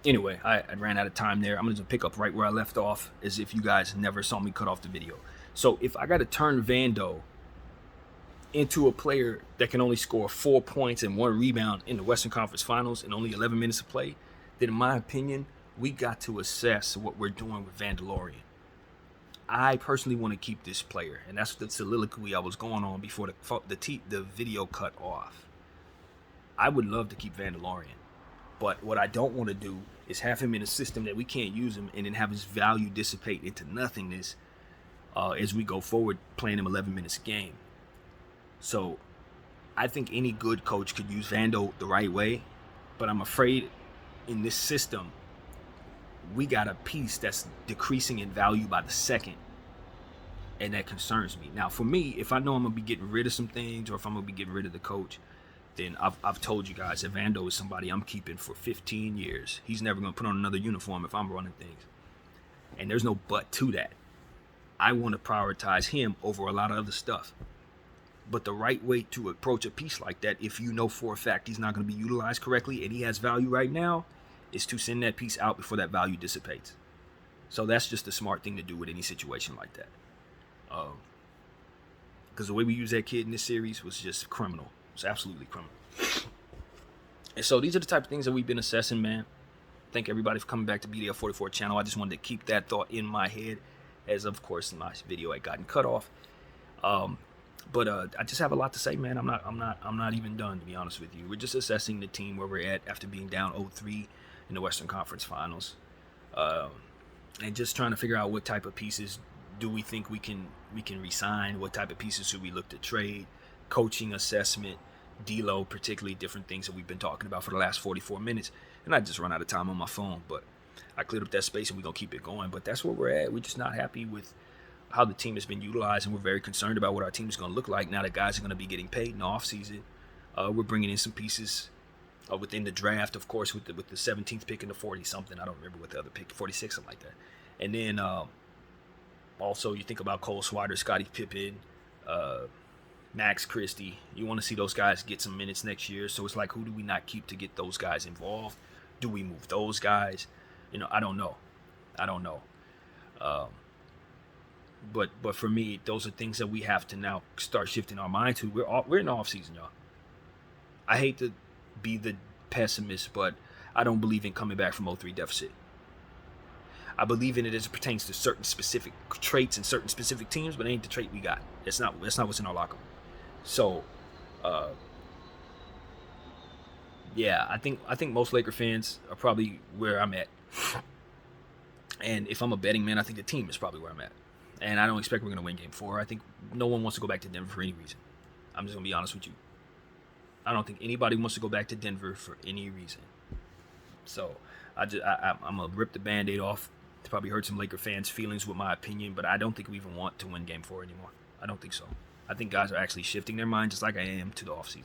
Anyway, I ran out of time there. I'm going to pick up right where I left off, as if you guys never saw me cut off the video. So if I got to turn Vando into a player that can only score 4 points and 1 rebound in the Western Conference Finals in only 11 minutes of play, then in my opinion, we got to assess what we're doing with Vandalorian. I personally want to keep this player, and that's the soliloquy I was going on before the video cut off. I would love to keep Vandalorian, but what I don't want to do is have him in a system that we can't use him and then have his value dissipate into nothingness as we go forward playing him 11 minutes a game. So I think any good coach could use Vando the right way, but I'm afraid in this system, we got a piece that's decreasing in value by the second, and that concerns me. Now, for me, if I know I'm going to be getting rid of some things or if I'm going to be getting rid of the coach, then I've told you guys that Vando is somebody I'm keeping for 15 years. He's never going to put on another uniform if I'm running things. And there's no but to that. I want to prioritize him over a lot of other stuff. But the right way to approach a piece like that, if you know for a fact he's not going to be utilized correctly and he has value right now, is to send that piece out before that value dissipates. So that's just a smart thing to do with any situation like that. Because the way we used that kid in this series was just criminal. It's absolutely criminal. And so these are the type of things that we've been assessing, man. Thank everybody for coming back to BDL 44 channel. I just wanted to keep that thought in my head, as of course my video had gotten cut off. But I just have a lot to say, man. I'm not even done, to be honest with you. We're just assessing the team where we're at after being down 0-3 in the Western Conference Finals, and just trying to figure out what type of pieces do we think we can re-sign. What type of pieces should we look to trade? Coaching assessment, D-Lo, particularly different things that we've been talking about for the last 44 minutes. And I just run out of time on my phone, but I cleared up that space and we're going to keep it going. But that's where we're at. We're just not happy with how the team has been utilized, and we're very concerned about what our team is going to look like now that guys are going to be getting paid in the offseason. We're bringing in some pieces within the draft, of course, with the 17th pick and the 40-something. I don't remember what the other pick, 46, something like that. And then also you think about Cole Swider, Scottie Pippen, Max Christie. You want to see those guys get some minutes next year. So it's like, who do we not keep to get those guys involved? Do we move those guys? I don't know. But for me, those are things that we have to now start shifting our mind to. We're in the off season, y'all. I hate to be the pessimist, but I don't believe in coming back from 0-3 deficit. I believe in it as it pertains to certain specific traits and certain specific teams, but it ain't the trait we got. That's not what's in our locker room. So, yeah, I think most Laker fans are probably where I'm at. And if I'm a betting man, I think the team is probably where I'm at. And I don't expect we're going to win Game 4. I think no one wants to go back to Denver for any reason. I'm just going to be honest with you. I don't think anybody wants to go back to Denver for any reason. So I'm going to rip the Band-Aid off. It probably hurt some Laker fans' feelings with my opinion, but I don't think we even want to win Game 4 anymore. I don't think so. I think guys are actually shifting their mind, just like I am, to the offseason.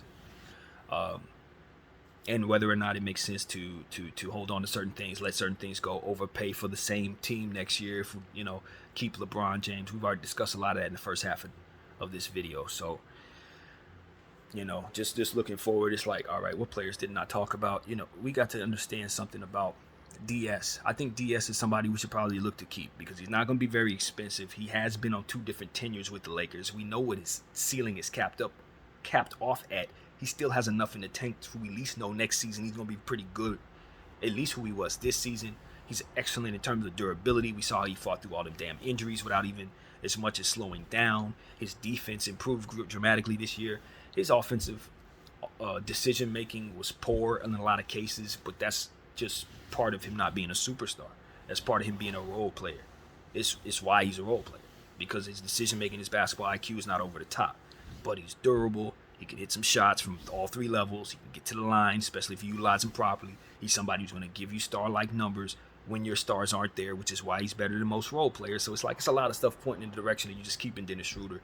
And whether or not it makes sense to hold on to certain things, let certain things go, overpay for the same team next year, if we, keep LeBron James. We've already discussed a lot of that in the first half of this video. So, just looking forward, it's like, all right, what players didn't I talk about? We got to understand something about DS. I think DS is somebody we should probably look to keep because he's not going to be very expensive. He has been on 2 different tenures with the Lakers. We know what his ceiling is capped off at. He still has enough in the tank to at least know next season he's going to be pretty good, at least who he was this season. He's excellent in terms of durability. We saw he fought through all them damn injuries without even as much as slowing down. His defense improved dramatically this year. His offensive decision-making was poor in a lot of cases, but that's just part of him not being a superstar. That's part of him being a role player. It's why he's a role player, because his decision-making, his basketball IQ is not over the top. But he's durable. He can hit some shots from all 3 levels. He can get to the line, especially if you utilize him properly. He's somebody who's going to give you star-like numbers when your stars aren't there, which is why he's better than most role players. So it's a lot of stuff pointing in the direction that you just keep in Dennis Schroeder.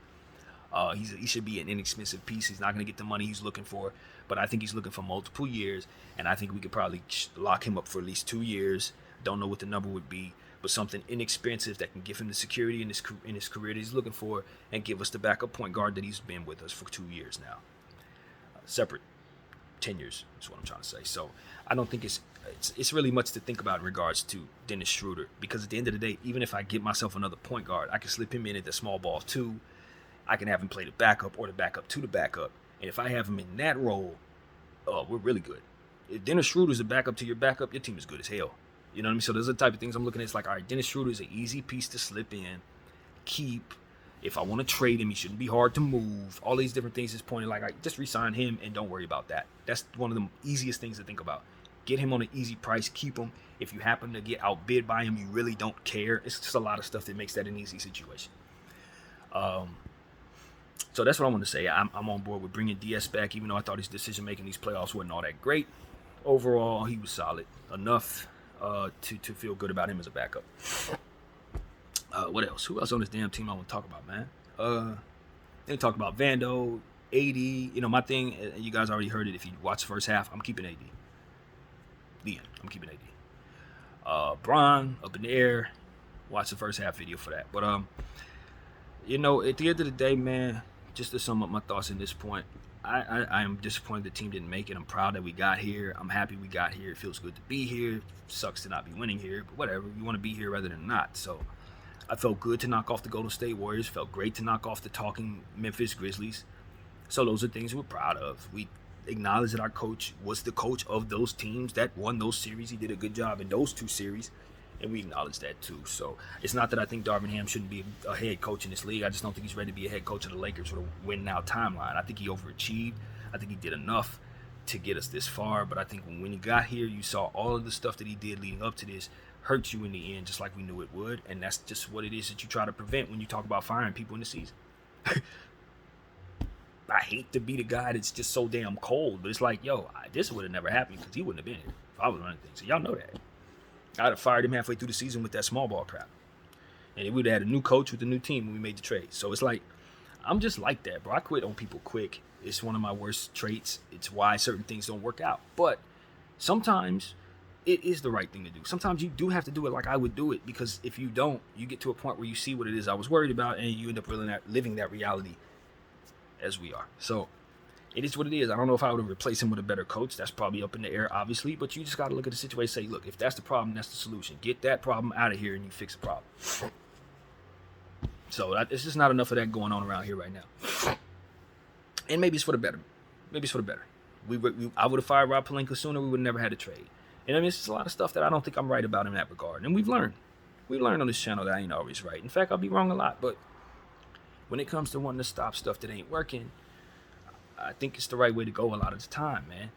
He should be an inexpensive piece. He's not going to get the money he's looking for, but I think he's looking for multiple years, and I think we could probably lock him up for at least 2 years. Don't know what the number would be, but something inexpensive that can give him the security in his career that he's looking for and give us the backup point guard that he's been with us for 2 years now. Separate tenures. That's what I'm trying to say. So I don't think it's really much to think about in regards to Dennis Schroeder, because at the end of the day, even if I get myself another point guard, I can slip him in at the small ball too. I can have him play the backup or the backup to the backup. And if I have him in that role, we're really good. If Dennis Schroeder's a backup to your backup, your team is good as hell. You know what I mean? So those are the type of things I'm looking at. It's like, all right, Dennis Schroeder is an easy piece to slip in, keep. If I want to trade him, he shouldn't be hard to move. All these different things is pointing like, just re-sign him and don't worry about that. That's one of the easiest things to think about. Get him on an easy price, keep him. If you happen to get outbid by him, you really don't care. It's just a lot of stuff that makes that an easy situation. So that's what I want to say. I'm on board with bringing DS back, even though I thought his decision making these playoffs wasn't all that great. Overall, he was solid enough to feel good about him as a backup. What else? Who else on this damn team I want to talk about, man? They talk about Vando, AD. You know, my thing, you guys already heard it. If you watch the first half, I'm keeping AD. The end. I'm keeping AD. Bron, up in the air. Watch the first half video for that. But, you know, at the end of the day, man, just to sum up my thoughts in this point, I am disappointed the team didn't make it. I'm proud that we got here. I'm happy we got here. It feels good to be here. It sucks to not be winning here, but whatever. You want to be here rather than not. So I felt good to knock off the Golden State Warriors. Felt great to knock off the talking Memphis Grizzlies. So those are things we're proud of. We acknowledge that our coach was the coach of those teams that won those series. He did a good job in those two series, and we acknowledge that too. So it's not that I think Darvin Ham shouldn't be a head coach in this league. I just don't think he's ready to be a head coach of the Lakers with a win now timeline. I think he overachieved. I think he did enough to get us this far. But I think when he got here, you saw all of the stuff that he did leading up to this hurt you in the end, just like we knew it would. And that's just what it is that you try to prevent when you talk about firing people in the season. I hate to be the guy that's just so damn cold, but it's like, yo, this would have never happened because he wouldn't have been here if I was running things. So y'all know that. I'd have fired him halfway through the season with that small ball crap. And we'd have had a new coach with a new team when we made the trade. So it's like, I'm just like that, bro. I quit on people quick. It's one of my worst traits. It's why certain things don't work out. But sometimes it is the right thing to do. Sometimes you do have to do it like I would do it, because if you don't, you get to a point where you see what it is I was worried about, and you end up living that reality as we are. So it is what it is. I don't know if I would replace him with a better coach. That's probably up in the air, obviously. But you just got to look at the situation and say, look, if that's the problem, that's the solution. Get that problem out of here and you fix the problem. So it's just not enough of that going on around here right now. And maybe it's for the better. Maybe it's for the better. I would have fired Rob Pelinka sooner. We would have never had a trade. And I mean, it's just a lot of stuff that I don't think I'm right about in that regard. And we've learned. We learned on this channel that I ain't always right. In fact, I'll be wrong a lot. But when it comes to wanting to stop stuff that ain't working, I think it's the right way to go a lot of the time, man.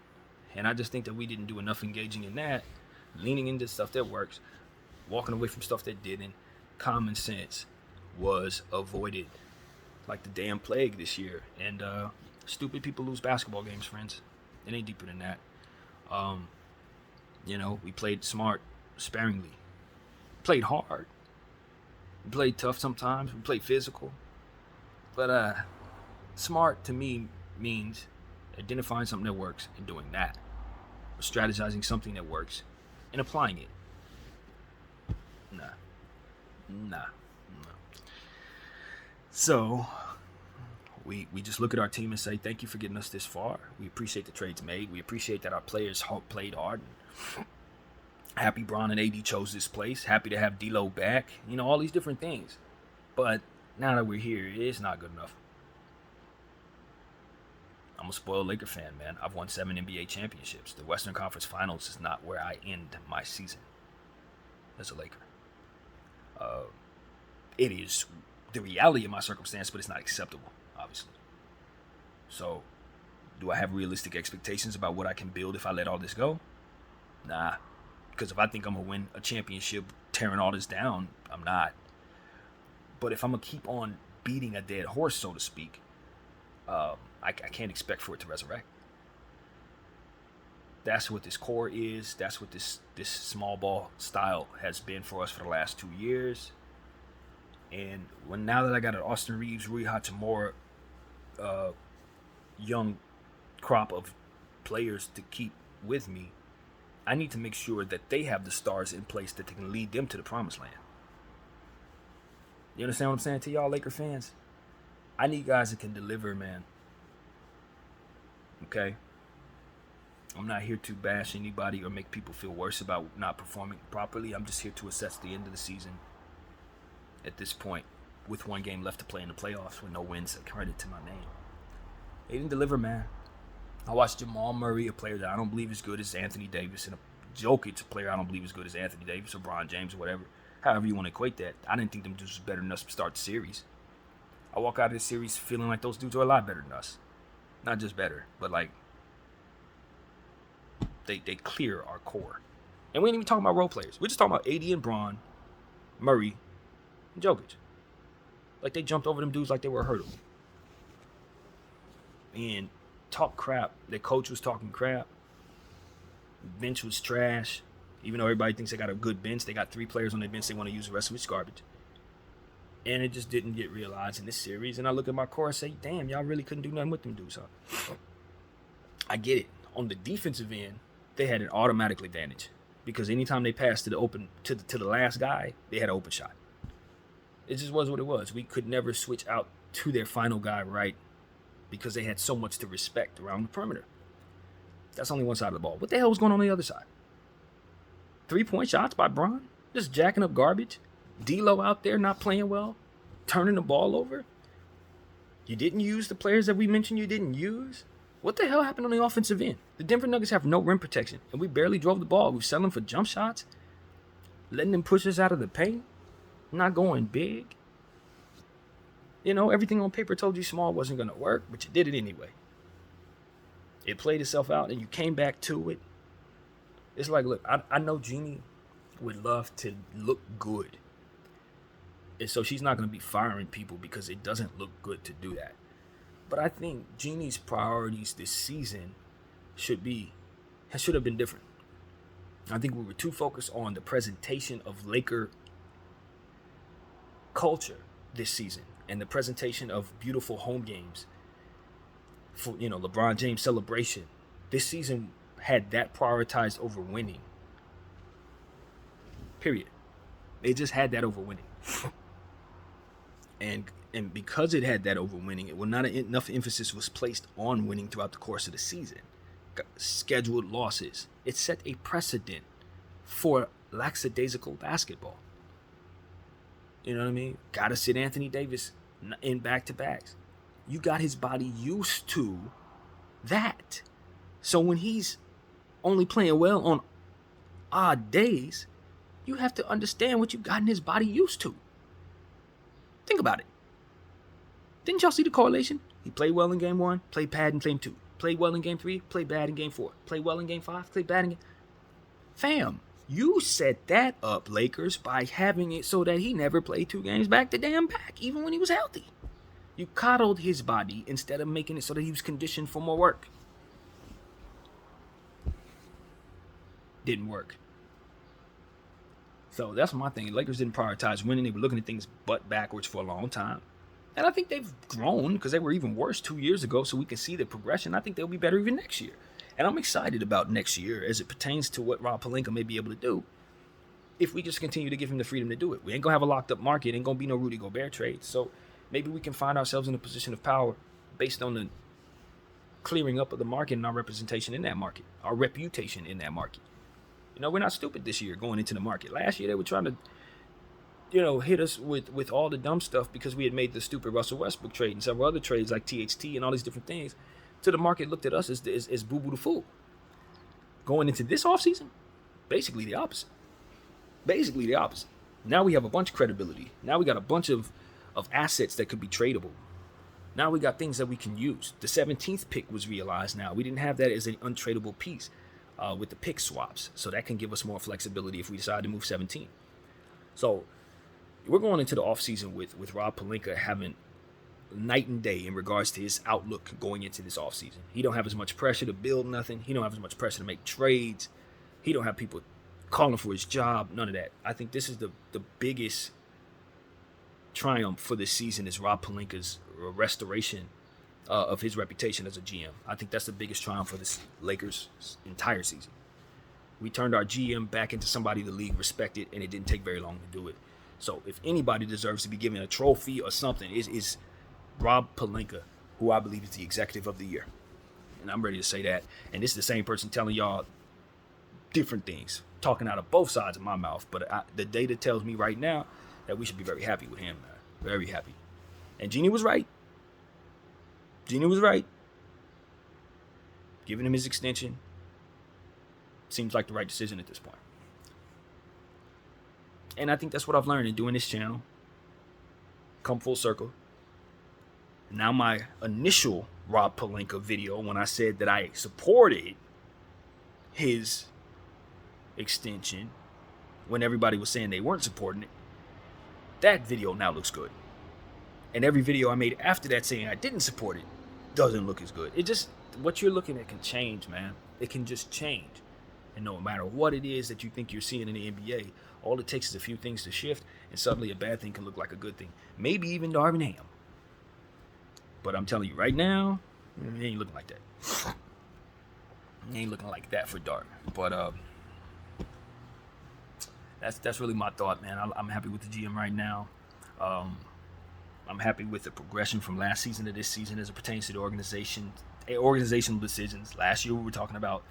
And I just think that we didn't do enough engaging in that, leaning into stuff that works, walking away from stuff that didn't. Common sense was avoided like the damn plague this year. And stupid people lose basketball games, friends. It ain't deeper than that. You know, we played smart, sparingly. Played hard. We played tough sometimes. We played physical. But smart to me means identifying something that works and doing that. Or strategizing something that works and applying it. Nah. So we just look at our team and say, thank you for getting us this far. We appreciate the trades made. We appreciate that our players played hard. Happy Bron and AD chose this place. Happy to have D'Lo back. You know, all these different things. But now that we're here, it's not good enough. I'm a spoiled Laker fan, man. I've won 7 NBA championships. The Western Conference Finals is not where I end my season as a Laker. It is the reality of my circumstance, but it's not acceptable, obviously. So, do I have realistic expectations about what I can build if I let all this go? Nah. Because if I think I'm going to win a championship tearing all this down, I'm not. But if I'm going to keep on beating a dead horse, so to speak, I can't expect for it to resurrect. That's what this core is. That's what this small ball style has been for us for the last 2 years. And now that I got an Austin Reeves, Rui Hachimura, young crop of players to keep with me, I need to make sure that they have the stars in place that can lead them to the promised land. You understand what I'm saying to y'all Laker fans? I need guys that can deliver, man. Okay? I'm not here to bash anybody or make people feel worse about not performing properly. I'm just here to assess the end of the season at this point with 1 game left to play in the playoffs with no wins. Credit to my name. They didn't deliver, man. I watched Jamal Murray, a player that I don't believe is good as Anthony Davis, and Jokic, a player I don't believe is good as Anthony Davis or LeBron James or whatever. However you want to equate that. I didn't think them dudes was better than us to start the series. I walk out of this series feeling like those dudes are a lot better than us. Not just better, but like they clear our core. And we ain't even talking about role players. We're just talking about AD and Bron, Murray, and Jokic. Like they jumped over them dudes like they were a hurdle. And talk crap. The coach was talking crap. Bench was trash. Even though everybody thinks they got a good bench, they got 3 players on their bench they want to use the rest of it's garbage. And it just didn't get realized in this series. And I look at my core and say, damn, y'all really couldn't do nothing with them dudes, huh? I get it. On the defensive end, they had an automatic advantage. Because anytime they passed to the last guy, they had an open shot. It just was what it was. We could never switch out to their final guy right because they had so much to respect around the perimeter. That's only one side of the ball. What the hell was going on the other side? 3-point shots by Bron? Just jacking up garbage? D'Lo out there not playing well? Turning the ball over? You didn't use the players that we mentioned you didn't use? What the hell happened on the offensive end? The Denver Nuggets have no rim protection, and we barely drove the ball. We were selling for jump shots, letting them push us out of the paint, not going big. You know, everything on paper told you small wasn't going to work, but you did it anyway. It played itself out, and you came back to it. It's like, look, I know Jeanie would love to look good. And so she's not going to be firing people because it doesn't look good to do that. But I think Jeanie's priorities this season should have been different. I think we were too focused on the presentation of Laker culture this season and the presentation of beautiful home games for, you know, LeBron James celebration. This season had that prioritized over winning. Period. They just had that over winning. And because it had that over winning, not enough emphasis was placed on winning throughout the course of the season. Scheduled losses. It set a precedent for lackadaisical basketball. You know what I mean? Gotta sit Anthony Davis in back-to-backs. You got his body used to that. So when he's only playing well on odd days, you have to understand what you've gotten his body used to. Think about it. Didn't y'all see the correlation? He played well in game 1, played bad in game 2. Played well in game 3, played bad in game 4. Played well in game 5, played bad in game... Fam, you set that up, Lakers, by having it so that he never played 2 games back to damn back, even when he was healthy. You coddled his body instead of making it so that he was conditioned for more work. Didn't work. So that's my thing. Lakers didn't prioritize winning. They were looking at things butt backwards for a long time. And I think they've grown because they were even worse 2 years ago, so we can see the progression. I think they'll be better even next year. And I'm excited about next year as it pertains to what Rob Pelinka may be able to do if we just continue to give him the freedom to do it. We ain't going to have a locked up market. Ain't going to be no Rudy Gobert trade. So maybe we can find ourselves in a position of power based on the clearing up of the market and our representation in that market, our reputation in that market. You know, we're not stupid this year going into the market. Last year, they were trying to, you know, hit us with all the dumb stuff because we had made the stupid Russell Westbrook trade and several other trades like THT and all these different things. So the market looked at us as Boo Boo the Fool. Going into this offseason, basically the opposite. Basically the opposite. Now we have a bunch of credibility. Now we got a bunch of assets that could be tradable. Now we got things that we can use. The 17th pick was realized now. We didn't have that as an untradeable piece. With the pick swaps. So that can give us more flexibility if we decide to move 17. So we're going into the offseason with Rob Pelinka having night and day in regards to his outlook going into this offseason. He don't have as much pressure to build nothing. He don't have as much pressure to make trades. He don't have people calling for his job. None of that. I think this is the biggest triumph for this season is Rob Pelinka's restoration of his reputation as a GM. I think that's the biggest triumph for this Lakers entire season. We turned our GM back into somebody the league respected, and it didn't take very long to do it. So if anybody deserves to be given a trophy or something, is Rob Pelinka, who I believe is the executive of the year. And I'm ready to say that. And this is the same person telling y'all different things, talking out of both sides of my mouth. But the data tells me right now that we should be very happy with him, man. Very happy. And Jeannie was right. Jeannie was right. Giving him his extension seems like the right decision at this point. And I think that's what I've learned in doing this channel. Come full circle. Now my initial Rob Pelinka video, when I said that I supported his extension, when everybody was saying they weren't supporting it, that video now looks good. And every video I made after that saying I didn't support it doesn't look as good. It just, what you're looking at can change, man. It can just change. And no matter what it is that you think you're seeing in the NBA, all it takes is a few things to shift, and suddenly a bad thing can look like a good thing. Maybe even Darvin Ham. But I'm telling you right now, it ain't looking like that. It ain't looking like that for Darvin. But that's really my thought, man. I'm happy with the GM right now. I'm happy with the progression from last season to this season as it pertains to the organizational decisions. Last year we were talking about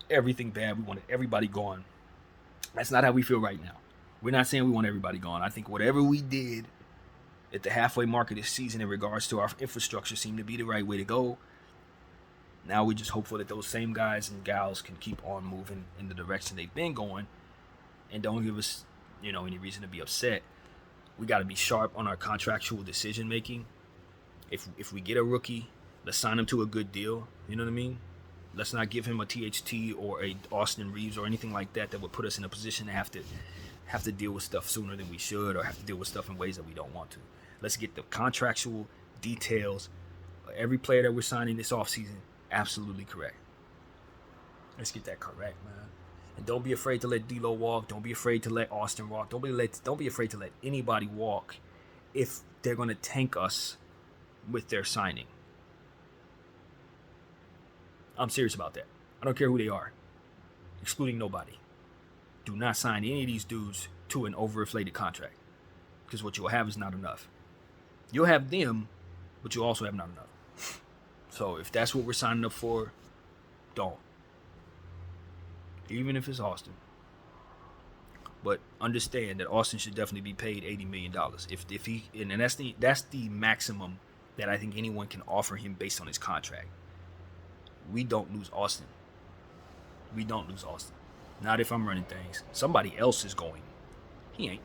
everything bad. We wanted everybody gone. That's not how we feel right now. We're not saying we want everybody gone. I think whatever we did at the halfway mark of this season in regards to our infrastructure seemed to be the right way to go. Now we're just hopeful that those same guys and gals can keep on moving in the direction they've been going and don't give us, any reason to be upset. We got to be sharp on our contractual decision making. If we get a rookie, let's sign him to a good deal. You know what I mean? Let's not give him a THT or a Austin Reeves or anything like that would put us in a position to have to deal with stuff sooner than we should, or have to deal with stuff in ways that we don't want to. Let's get the contractual details. Every player that we're signing this offseason, absolutely correct. Let's get that correct, man. And don't be afraid to let D'Lo walk. Don't be afraid to let Austin walk. Don't be afraid to let anybody walk if they're going to tank us with their signing. I'm serious about that. I don't care who they are, excluding nobody. Do not sign any of these dudes to an overinflated contract, because what you'll have is not enough. You'll have them, but you'll also have not enough. So if that's what we're signing up for, don't. Even if it's Austin. But understand that Austin should definitely be paid $80 million. If he, and that's the maximum that I think anyone can offer him based on his contract. We don't lose Austin. We don't lose Austin. Not if I'm running things. Somebody else is going. He ain't.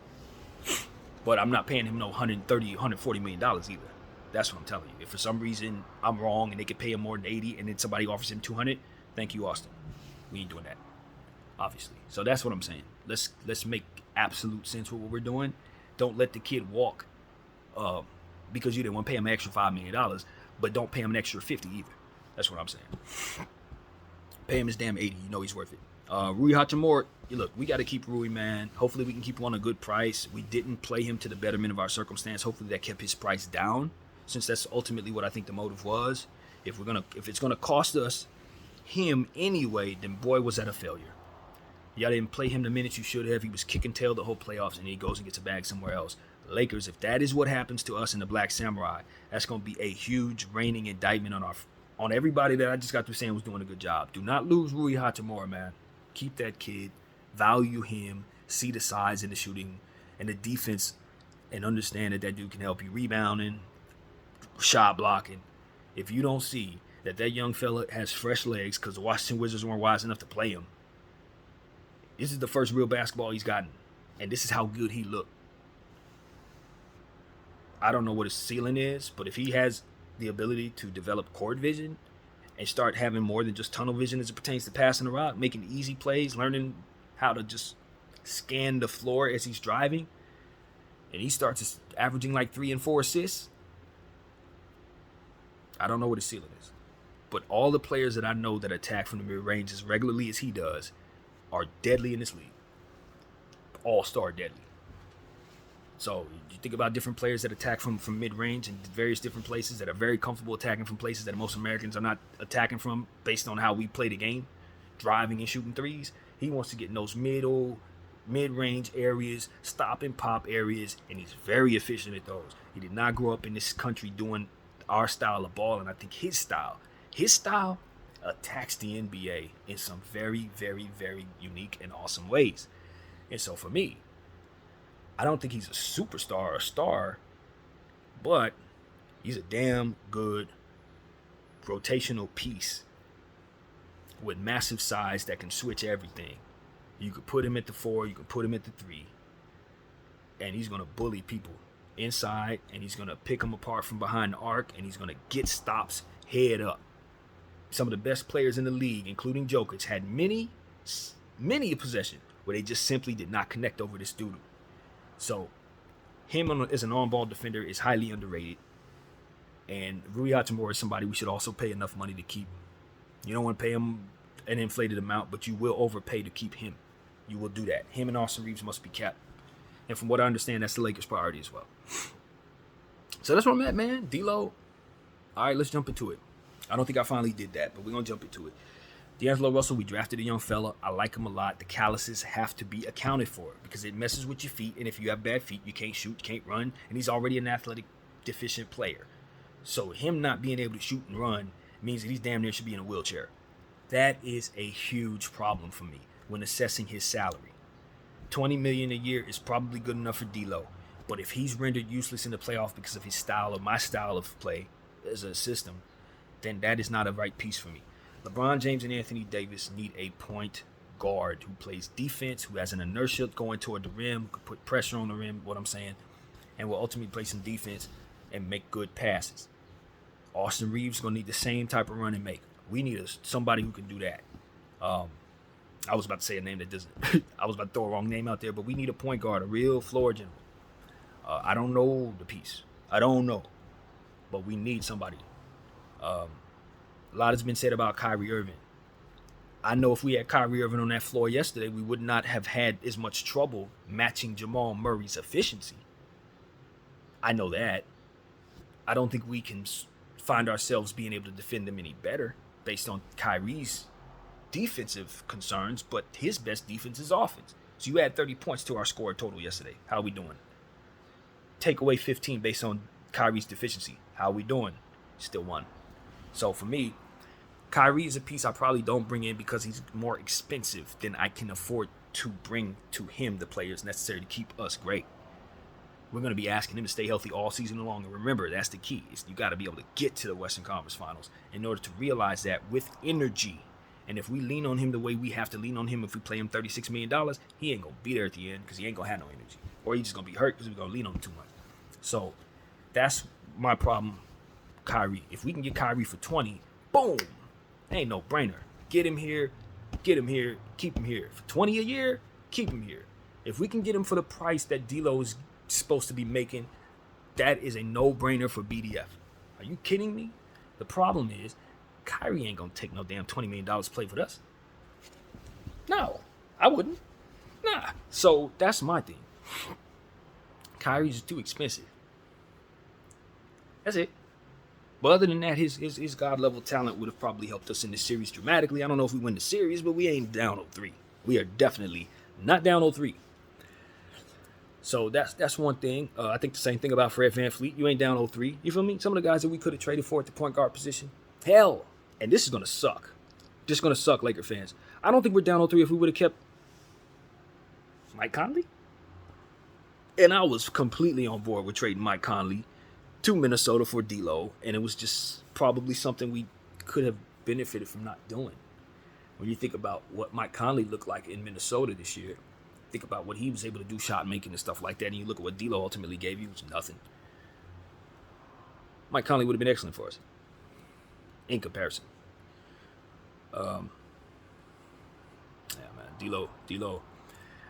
But I'm not paying him no $130, $140 million either. That's what I'm telling you. If for some reason I'm wrong and they could pay him more than 80 and then somebody offers him 200, thank you, Austin. We ain't doing that. Obviously. So that's what I'm saying. Let's make absolute sense with what we're doing. Don't let the kid walk because you didn't want to pay him an extra $5 million, but don't pay him an extra 50 either. That's what I'm saying. Pay him his damn 80. You know he's worth it. Rui Hachimura, look, we got to keep Rui, man. Hopefully we can keep him on a good price. We didn't play him to the betterment of our circumstance. Hopefully that kept his price down, since that's ultimately what I think the motive was. If it's gonna cost us him anyway, then boy, was that a failure. Y'all didn't play him the minutes you should have. He was kicking tail the whole playoffs, and he goes and gets a bag somewhere else. Lakers, if that is what happens to us in the Black Samurai, that's gonna be a huge raining indictment on everybody that I just got through saying was doing a good job. Do not lose Rui Hachimura, man. Keep that kid, value him, see the size and the shooting and the defense, and understand that dude can help you rebounding, shot blocking. If you don't see that young fella has fresh legs because the Washington Wizards weren't wise enough to play him, this is the first real basketball he's gotten, and this is how good he looked. I don't know what his ceiling is, but if he has the ability to develop court vision and start having more than just tunnel vision as it pertains to passing the rock, making easy plays, learning how to just scan the floor as he's driving, and he starts averaging like 3 and 4 assists, I don't know what his ceiling is. But all the players that I know that attack from the mid-range as regularly as he does are deadly in this league. All-star deadly. So you think about different players that attack from mid-range in various different places that are very comfortable attacking from places that most Americans are not attacking from based on how we play the game, driving and shooting threes. He wants to get in those mid-range areas, stop and pop areas, and he's very efficient at those. He did not grow up in this country doing our style of ball, and I think his style attacks the NBA in some very, very, very unique and awesome ways. And so for me, I don't think he's a superstar or a star, but he's a damn good rotational piece with massive size that can switch everything. You could put him at the 4, you could put him at the 3, and he's going to bully people inside, and he's going to pick them apart from behind the arc, and he's going to get stops head up. Some of the best players in the league, including Jokic, had many a possession where they just simply did not connect over this dude. So him as an on-ball defender is highly underrated. And Rui Hachimura is somebody we should also pay enough money to keep. You don't want to pay him an inflated amount, but you will overpay to keep him. You will do that. Him and Austin Reeves must be kept. And from what I understand, that's the Lakers' priority as well. So that's where I'm at, man. D'Lo. All right, let's jump into it. I don't think I finally did that, but we're going to jump into it. D'Angelo Russell, we drafted a young fella. I like him a lot. The calluses have to be accounted for because it messes with your feet. And if you have bad feet, you can't shoot, you can't run. And he's already an athletic deficient player. So him not being able to shoot and run means that he's damn near should be in a wheelchair. That is a huge problem for me when assessing his salary. $20 million a year is probably good enough for D'Lo. But if he's rendered useless in the playoff because of his style or my style of play as a system, then that is not a right piece for me. LeBron James and Anthony Davis need a point guard who plays defense, who has an inertia going toward the rim, who can put pressure on the rim, what I'm saying, and will ultimately play some defense and make good passes. Austin Reeves is going to need the same type of run and make. We need somebody who can do that. I was about to say a name that doesn't. I was about to throw a wrong name out there, but we need a point guard, a real floor general. I don't know the piece. I don't know. But we need somebody. A lot has been said about Kyrie Irving. I know if we had Kyrie Irving on that floor yesterday, we would not have had as much trouble matching Jamal Murray's efficiency. I know that. I don't think we can find ourselves being able to defend them any better based on Kyrie's defensive concerns, but his best defense is offense. So you add 30 points to our score total yesterday. How are we doing? Take away 15 based on Kyrie's deficiency. How are we doing? Still won. So for me, Kyrie is a piece I probably don't bring in because he's more expensive than I can afford to bring to him the players necessary to keep us great. We're going to be asking him to stay healthy all season long. And remember, that's the key. You got to be able to get to the Western Conference Finals in order to realize that with energy. And if we lean on him the way we have to lean on him, if we play him $36 million, he ain't going to be there at the end because he ain't going to have no energy. Or he's just going to be hurt because we're going to lean on him too much. So that's my problem, Kyrie. If we can get Kyrie for 20, boom, ain't no brainer. Get him here, keep him here. For 20 a year, keep him here. If we can get him for the price that D'Lo is supposed to be making, that is a no-brainer for BDF. Are you kidding me? The problem is, Kyrie ain't gonna take no damn $20 million to play with us. No, I wouldn't. Nah. So that's my thing. Kyrie's too expensive. That's it. But other than that, his God-level talent would have probably helped us in the series dramatically. I don't know if we win the series, but we ain't down 0-3. We are definitely not down 0-3. So that's one thing. I think the same thing about Fred VanVleet. You ain't down 0-3. You feel me? Some of the guys that we could have traded for at the point guard position. Hell, and this is going to suck. This is going to suck, Laker fans. I don't think we're down 0-3 if we would have kept Mike Conley. And I was completely on board with trading Mike Conley to Minnesota for D'Lo, and it was just probably something we could have benefited from not doing. When you think about what Mike Conley looked like in Minnesota this year, think about what he was able to do, shot making and stuff like that, and you look at what D'Lo ultimately gave you, which was nothing. Mike Conley would have been excellent for us in comparison. Yeah, man, D'Lo.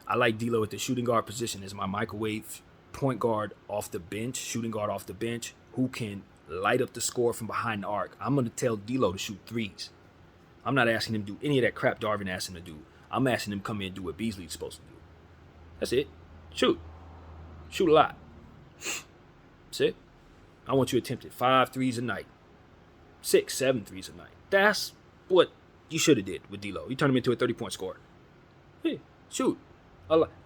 I like D'Lo at the shooting guard position as my microwave point guard off the bench, shooting guard off the bench, who can light up the score from behind the arc. I'm going to tell D'Lo to shoot threes. I'm not asking him to do any of that crap Darvin asked him to do. I'm asking him to come in and do what Beasley's supposed to do. That's it. Shoot. Shoot a lot. That's it. I want you attempted 5 threes a night. 6, 7 threes a night. That's what you should have did with D'Lo. You turned him into a 30-point scorer. Hey, shoot.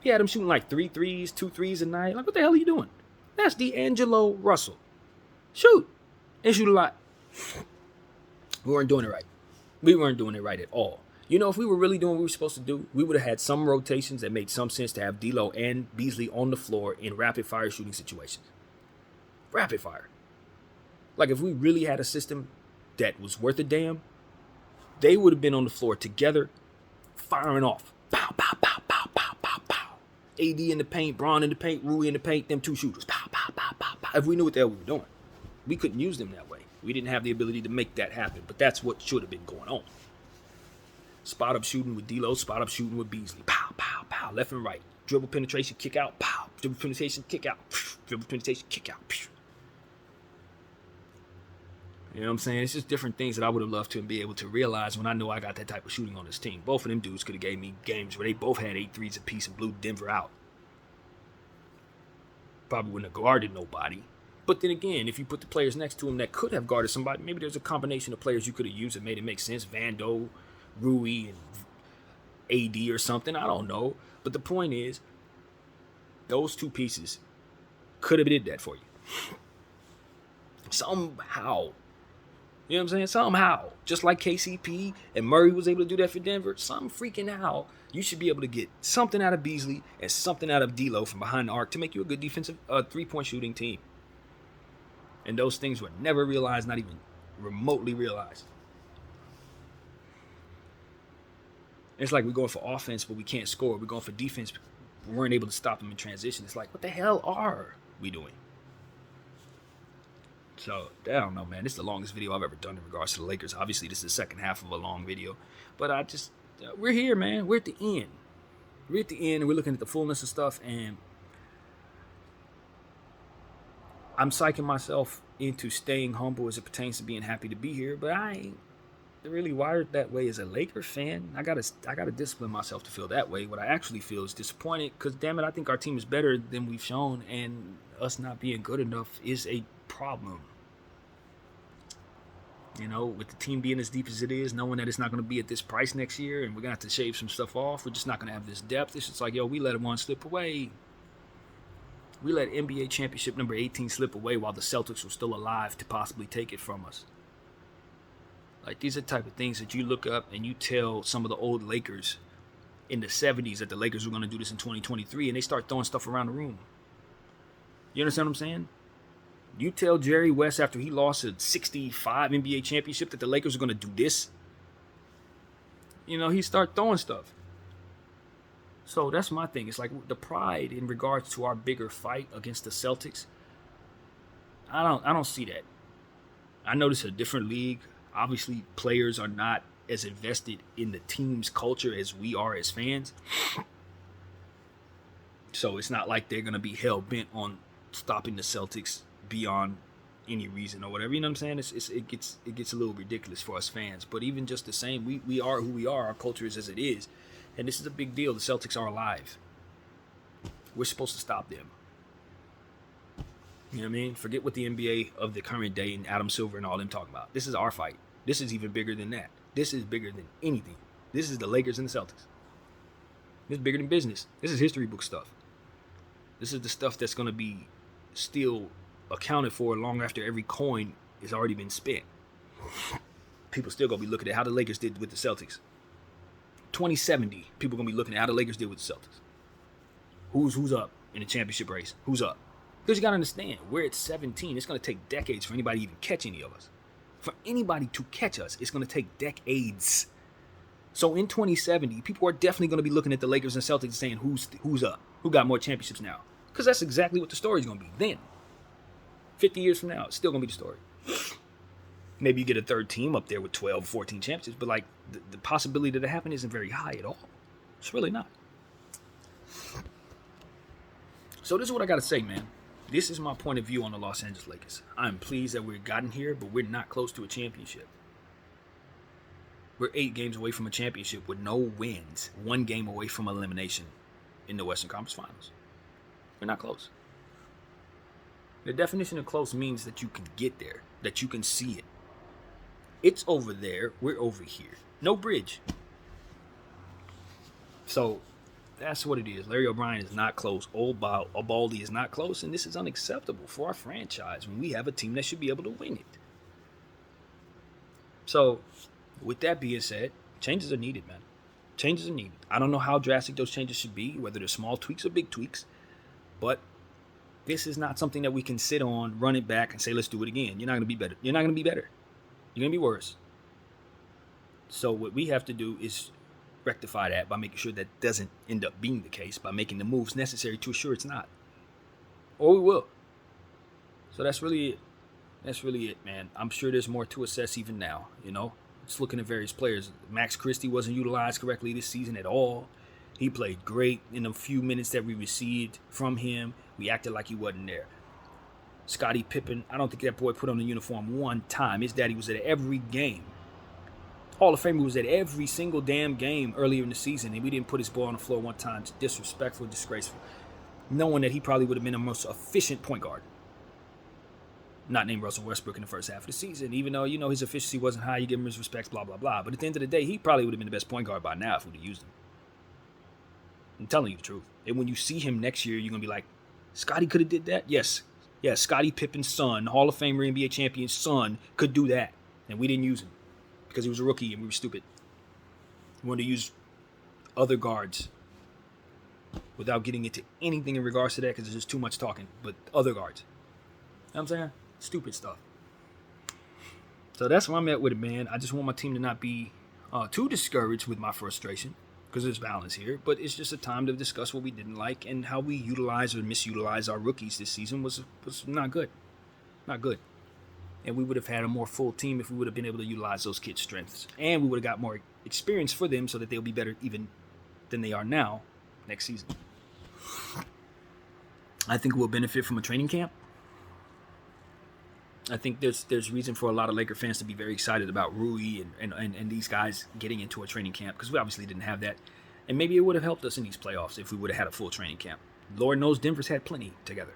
He had him shooting like 3 threes, 2 threes a night. Like, what the hell are you doing? That's D'Angelo Russell. Shoot. And shoot a lot. We weren't doing it right. We weren't doing it right at all. You know, if we were really doing what we were supposed to do, we would have had some rotations that made some sense to have D'Lo and Beasley on the floor in rapid fire shooting situations. Rapid fire. Like if we really had a system that was worth a damn, they would have been on the floor together, firing off. Pow, pow, pow, pow, pow, pow, pow. AD in the paint, Braun in the paint, Rui in the paint, them two shooters. Pow, pow, pow, pow, pow. If we knew what the hell we were doing, we couldn't use them that way. We didn't have the ability to make that happen, but that's what should have been going on. Spot up shooting with D'Lo, spot up shooting with Beasley. Pow, pow, pow, left and right. Dribble penetration, kick out. Pow, dribble penetration, kick out. Dribble penetration, kick out. You know what I'm saying? It's just different things that I would have loved to be able to realize when I know I got that type of shooting on this team. Both of them dudes could have gave me games where they both had 8 threes apiece and blew Denver out. Probably wouldn't have guarded nobody. But then again, if you put the players next to them that could have guarded somebody, maybe there's a combination of players you could have used that made it make sense. Vando, Rui, and AD or something. I don't know. But the point is, those two pieces could have did that for you. Somehow. You know what I'm saying? Somehow. Just like KCP and Murray was able to do that for Denver, some freaking how you should be able to get something out of Beasley and something out of D'Lo from behind the arc to make you a good defensive three-point shooting team. And those things were never realized, not even remotely realized. It's like we're going for offense, but we can't score. We're going for defense, but we weren't able to stop them in transition. It's like, what the hell are we doing? So, I don't know, man. This is the longest video I've ever done in regards to the Lakers. Obviously, this is the second half of a long video. But we're here, man. We're at the end. We're at the end, and we're looking at the fullness of stuff, and I'm psyching myself into staying humble as it pertains to being happy to be here, but I ain't really wired that way as a Laker fan. I gotta discipline myself to feel that way. What I actually feel is disappointed because, damn it, I think our team is better than we've shown, and us not being good enough is a problem. You know, with the team being as deep as it is, knowing that it's not going to be at this price next year, and we're going to have to shave some stuff off. We're just not going to have this depth. It's just like, yo, we let one slip away. We let NBA championship number 18 slip away while the Celtics were still alive to possibly take it from us. Like, these are the type of things that you look up and you tell some of the old Lakers in the 70s that the Lakers were going to do this in 2023, and they start throwing stuff around the room. You understand what I'm saying? You tell Jerry West after he lost a 65 NBA championship that the Lakers are going to do this. You know, he start throwing stuff. So that's my thing. It's like the pride in regards to our bigger fight against the Celtics. I don't see that. I know this is a different league. Obviously, players are not as invested in the team's culture as we are as fans. So it's not like they're going to be hell-bent on stopping the Celtics beyond any reason or whatever. You know what I'm saying? It gets a little ridiculous for us fans. But even just the same, we are who we are. Our culture is as it is. And this is a big deal. The Celtics are alive. We're supposed to stop them. You know what I mean? Forget what the NBA of the current day and Adam Silver and all them talking about. This is our fight. This is even bigger than that. This is bigger than anything. This is the Lakers and the Celtics. This is bigger than business. This is history book stuff. This is the stuff that's going to be still accounted for long after every coin has already been spent. People still going to be looking at how the Lakers did with the Celtics. 2070, people going to be looking at how the Lakers did with the Celtics. Who's up in the championship race? Who's up? Because you got to understand, we're at 17. It's going to take decades for anybody to even catch any of us. For anybody to catch us, it's going to take decades. So in 2070, people are definitely going to be looking at the Lakers and Celtics and saying, who's up? Who got more championships now? Because that's exactly what the story is going to be then. 50 years from now, it's still going to be the story. Maybe you get a third team up there with 12, 14 championships, but like the possibility that it happen isn't very high at all. It's really not. So this is what I got to say, man. This is my point of view on the Los Angeles Lakers. I'm pleased that we've gotten here, but we're not close to a championship. We're 8 games away from a championship with no wins, 1 game away from elimination in the Western Conference Finals. We're not close. The definition of close means that you can get there, that you can see it. It's over there, we're over here. No bridge. So that's what it is. Larry O'Brien is not close. Baldy is not close, and this is unacceptable for our franchise when we have a team that should be able to win it. So With that being said, changes are needed, man. Changes are needed. I don't know how drastic those changes should be, whether they're small tweaks or big tweaks, but this is not something that we can sit on, run it back, and say, let's do it again. You're not going to be better. You're not going to be better. You're going to be worse. So what we have to do is rectify that by making sure that doesn't end up being the case, by making the moves necessary to assure it's not. Or we will. So that's really it. That's really it, man. I'm sure there's more to assess even now, Just looking at various players. Max Christie wasn't utilized correctly this season at all. He played great in the few minutes that we received from him. We acted like he wasn't there. Scottie Pippen, I don't think that boy put on the uniform one time. His daddy was at every game. Hall of Famer was at every single damn game earlier in the season, and we didn't put his ball on the floor one time. It's disrespectful, disgraceful. Knowing that he probably would have been the most efficient point guard. Not named Russell Westbrook in the first half of the season, even though, his efficiency wasn't high, you give him his respects, blah, blah, blah. But at the end of the day, he probably would have been the best point guard by now if we'd have used him. I'm telling you the truth. And when you see him next year, you're going to be like, Scottie could have did that? Yes, Scottie Pippen's son, Hall of Famer, NBA champion's son, could do that. And we didn't use him because he was a rookie and we were stupid. We wanted to use other guards without getting into anything in regards to that because there's just too much talking. But other guards. You know what I'm saying? Stupid stuff. So that's where I'm at with it, man. I just want my team to not be too discouraged with my frustration because there's balance here. But it's just a time to discuss what we didn't like and how we utilize or misutilize our rookies this season was not good. Not good. And we would have had a more full team if we would have been able to utilize those kids' strengths. And we would have got more experience for them so that they'll be better even than they are now next season. I think we'll benefit from a training camp. I think there's reason for a lot of Laker fans to be very excited about Rui and these guys getting into a training camp because we obviously didn't have that. And maybe it would have helped us in these playoffs if we would have had a full training camp. Lord knows Denver's had plenty together.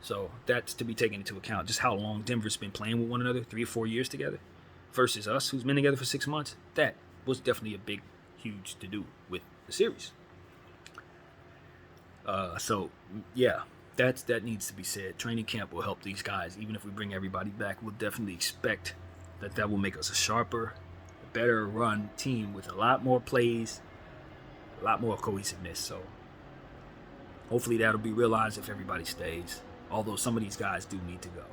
So that's to be taken into account. Just how long Denver's been playing with one another, 3 or 4 years together, versus us, who's been together for 6 months. That was definitely a big, huge to-do with the series. That needs to be said. Training camp will help these guys. Even if we bring everybody back, we'll definitely expect that will make us a sharper, better run team with a lot more plays, a lot more cohesiveness. So hopefully that'll be realized if everybody stays. Although some of these guys do need to go.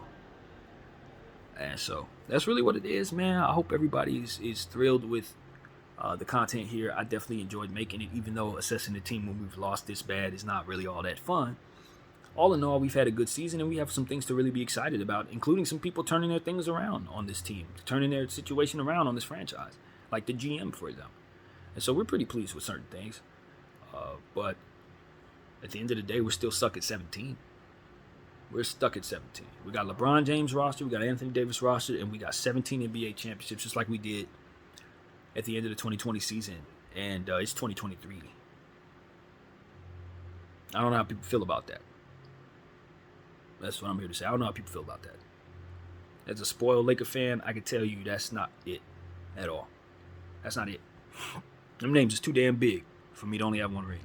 And so that's really what it is, man. I hope everybody is thrilled with the content here. I definitely enjoyed making it, even though assessing the team when we've lost this bad is not really all that fun. All in all, we've had a good season, and we have some things to really be excited about, including some people turning their things around on this team, turning their situation around on this franchise, like the GM, for example. And so we're pretty pleased with certain things. But at the end of the day, we're still stuck at 17. We're stuck at 17. We got LeBron James roster, we got Anthony Davis roster, and we got 17 NBA championships, just like we did at the end of the 2020 season. And it's 2023. I don't know how people feel about that. That's what I'm here to say. I don't know how people feel about that. As a spoiled Laker fan, I can tell you that's not it at all. That's not it. Them names is too damn big for me to only have one ring.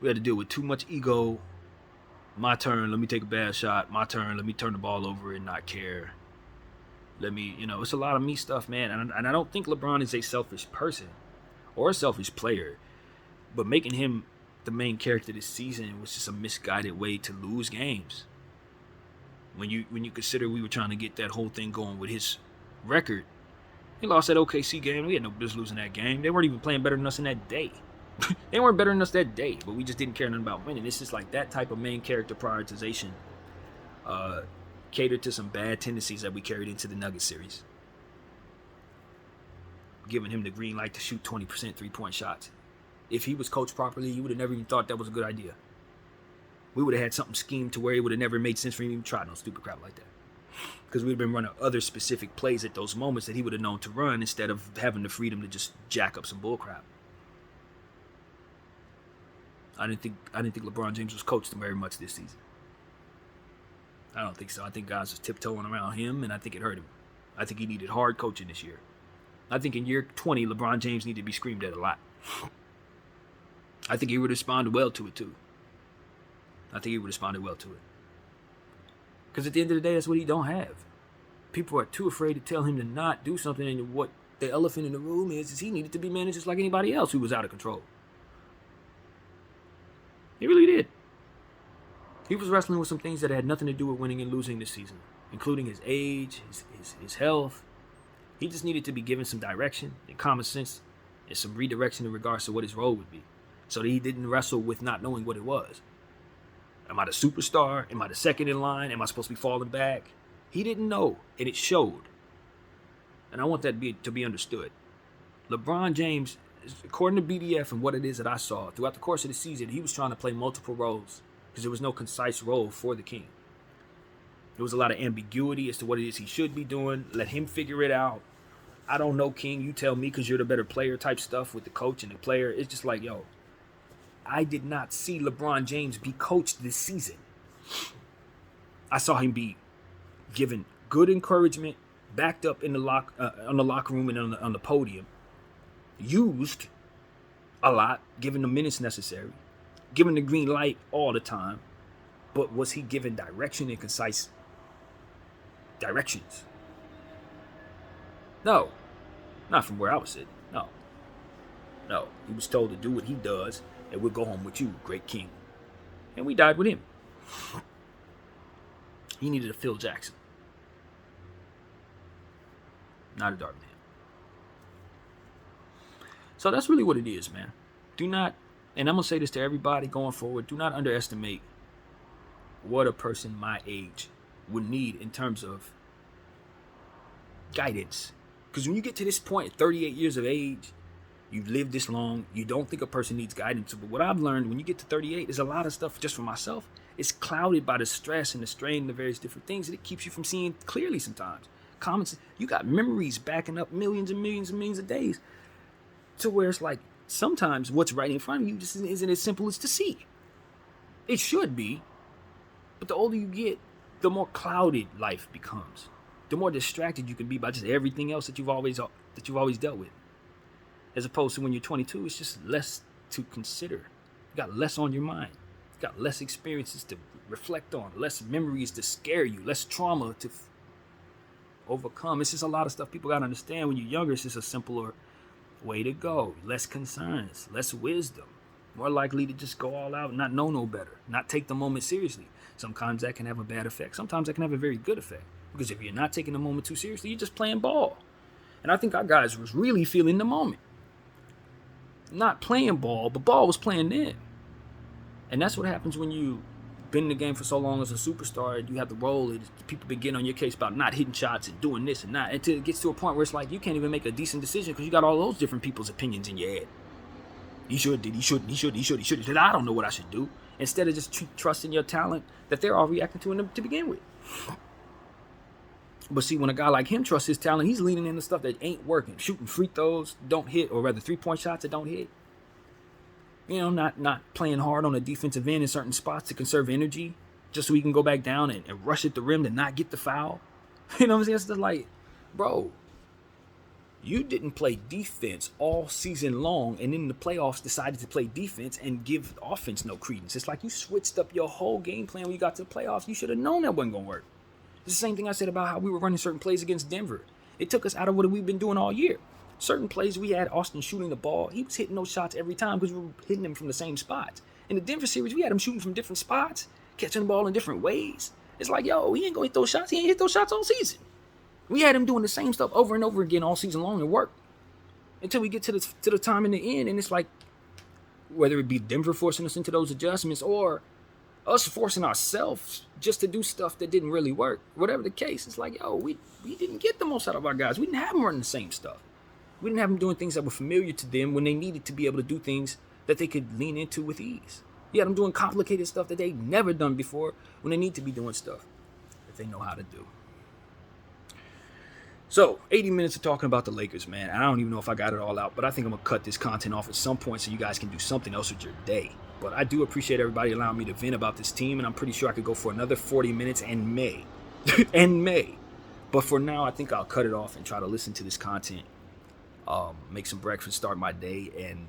We had to deal with too much ego. My turn, let me take a bad shot. My turn, let me turn the ball over and not care. It's a lot of me stuff, man. And I don't think LeBron is a selfish person or a selfish player. But making him the main character this season was just a misguided way to lose games. When you consider we were trying to get that whole thing going with his record, he lost that OKC game. We had no business losing that game. They weren't even playing better than us in that day. They weren't better than us that day, but we just didn't care nothing about winning. It's just like that type of main character prioritization catered to some bad tendencies that we carried into the Nuggets series. Giving him the green light to shoot 20% three-point shots. If he was coached properly, you would have never even thought that was a good idea. We would have had something schemed to where it would have never made sense for him to even try no stupid crap like that. Because we would have been running other specific plays at those moments that he would have known to run instead of having the freedom to just jack up some bull crap. I didn't think LeBron James was coached very much this season. I don't think so. I think guys was tiptoeing around him, and I think it hurt him. I think he needed hard coaching this year. I think in year 20, LeBron James needed to be screamed at a lot. I think he would have responded well to it, too. Because at the end of the day, that's what he don't have. People are too afraid to tell him to not do something, and what the elephant in the room is he needed to be managed just like anybody else who was out of control. He really did. He was wrestling with some things that had nothing to do with winning and losing this season, including his age, his health. He just needed to be given some direction and common sense and some redirection in regards to what his role would be, so that he didn't wrestle with not knowing what it was. Am I the superstar? Am I the second in line? Am I supposed to be falling back? He didn't know, and it showed. And I want that to be understood. LeBron James, according to BDF and what it is that I saw, throughout the course of the season, he was trying to play multiple roles because there was no concise role for the king. There was a lot of ambiguity as to what it is he should be doing. Let him figure it out. I don't know, King. You tell me because you're the better player type stuff with the coach and the player. It's just like, yo, I did not see LeBron James be coached this season. I saw him be given good encouragement, backed up in the locker room and on the podium, used a lot, given the minutes necessary, given the green light all the time. But was he given direction and concise directions? No, not from where I was sitting. No. He was told to do what he does, and we'll go home with you, great king. And we died with him. He needed a Phil Jackson, not a Dark Man. So that's really what it is, man. Do not, and I'm going to say this to everybody going forward, do not underestimate what a person my age would need in terms of guidance. Because when you get to this point at 38 years of age, you've lived this long, you don't think a person needs guidance. But what I've learned when you get to 38, there's a lot of stuff just for myself. It's clouded by the stress and the strain and the various different things, and it keeps you from seeing clearly sometimes. Comments, you got memories backing up millions and millions and millions of days to where it's like sometimes what's right in front of you just isn't as simple as to see. It should be, but the older you get, the more clouded life becomes. The more distracted you can be by just everything else that you've always dealt with. As opposed to when you're 22, it's just less to consider. You got less on your mind. You got less experiences to reflect on, less memories to scare you, less trauma to overcome. It's just a lot of stuff people got to understand. When you're younger, it's just a simpler way to go. Less concerns, less wisdom. More likely to just go all out and not know no better, not take the moment seriously. Sometimes that can have a bad effect. Sometimes that can have a very good effect. Because if you're not taking the moment too seriously, you're just playing ball. And I think our guys was really feeling the moment. Not playing ball, but ball was playing them. And that's what happens when you've been in the game for so long as a superstar. You have the role. People been getting on your case about not hitting shots and doing this and that. Until it gets to a point where it's like you can't even make a decent decision because you got all those different people's opinions in your head. He should, he shouldn't, he should. He said, I don't know what I should do. Instead of just trusting your talent that they're all reacting to begin with. But see, when a guy like him trusts his talent, he's leaning into stuff that ain't working. Shooting free throws don't hit, or rather 3-point shots that don't hit. You know, not playing hard on the defensive end in certain spots to conserve energy, just so he can go back down and rush at the rim to not get the foul. You know what I'm saying? It's just like, bro, you didn't play defense all season long, and in the playoffs decided to play defense and give offense no credence. It's like you switched up your whole game plan when you got to the playoffs. You should have known that wasn't going to work. It's the same thing I said about how we were running certain plays against Denver. It took us out of what we've been doing all year. Certain plays we had Austin shooting the ball. He was hitting those shots every time because we were hitting them from the same spots. In the Denver series, we had him shooting from different spots, catching the ball in different ways. It's like, yo, he ain't going to hit those shots. He ain't hit those shots all season. We had him doing the same stuff over and over again all season long and work until we get to the time in the end. And it's like, whether it be Denver forcing us into those adjustments or us forcing ourselves just to do stuff that didn't really work. Whatever the case, it's like, yo, we didn't get the most out of our guys. We didn't have them running the same stuff. We didn't have them doing things that were familiar to them when they needed to be able to do things that they could lean into with ease. You had them doing complicated stuff that they'd never done before when they need to be doing stuff that they know how to do. So, 80 minutes of talking about the Lakers, man. I don't even know if I got it all out, but I think I'm going to cut this content off at some point so you guys can do something else with your day. But I do appreciate everybody allowing me to vent about this team, and I'm pretty sure I could go for another 40 minutes and may. But for now, I think I'll cut it off and try to listen to this content, make some breakfast, start my day, and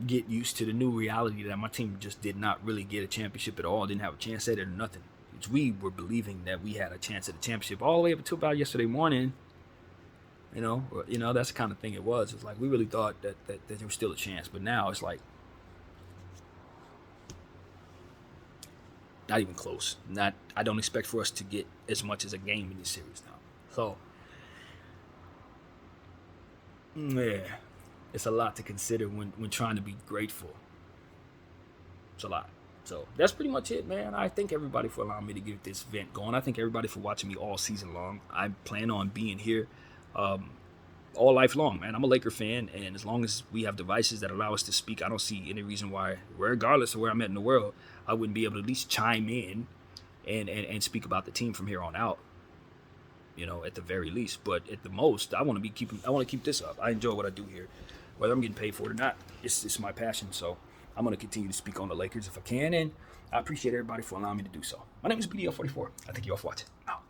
get used to the new reality that my team just did not really get a championship at all, didn't have a chance at it or nothing. which we were believing that we had a chance at the championship all the way up until about yesterday morning. You know, that's the kind of thing it was. It's like we really thought that there was still a chance, but now it's like not even close. I don't expect for us to get as much as a game in this series now. So yeah, it's a lot to consider when trying to be grateful. It's a lot. So that's pretty much it, man. I thank everybody for allowing me to get this vent going. I thank everybody for watching me all season long. I plan on being here all life long, man. I'm a Laker fan, and as long as we have devices that allow us to speak, I don't see any reason why, regardless of where I'm at in the world, I wouldn't be able to at least chime in and speak about the team from here on out. You know, at the very least. But at the most, I want to keep this up. I enjoy what I do here, whether I'm getting paid for it or not. It's my passion. So I'm going to continue to speak on the Lakers if I can, and I appreciate everybody for allowing me to do so. My name is BDL44. I thank you all for watching.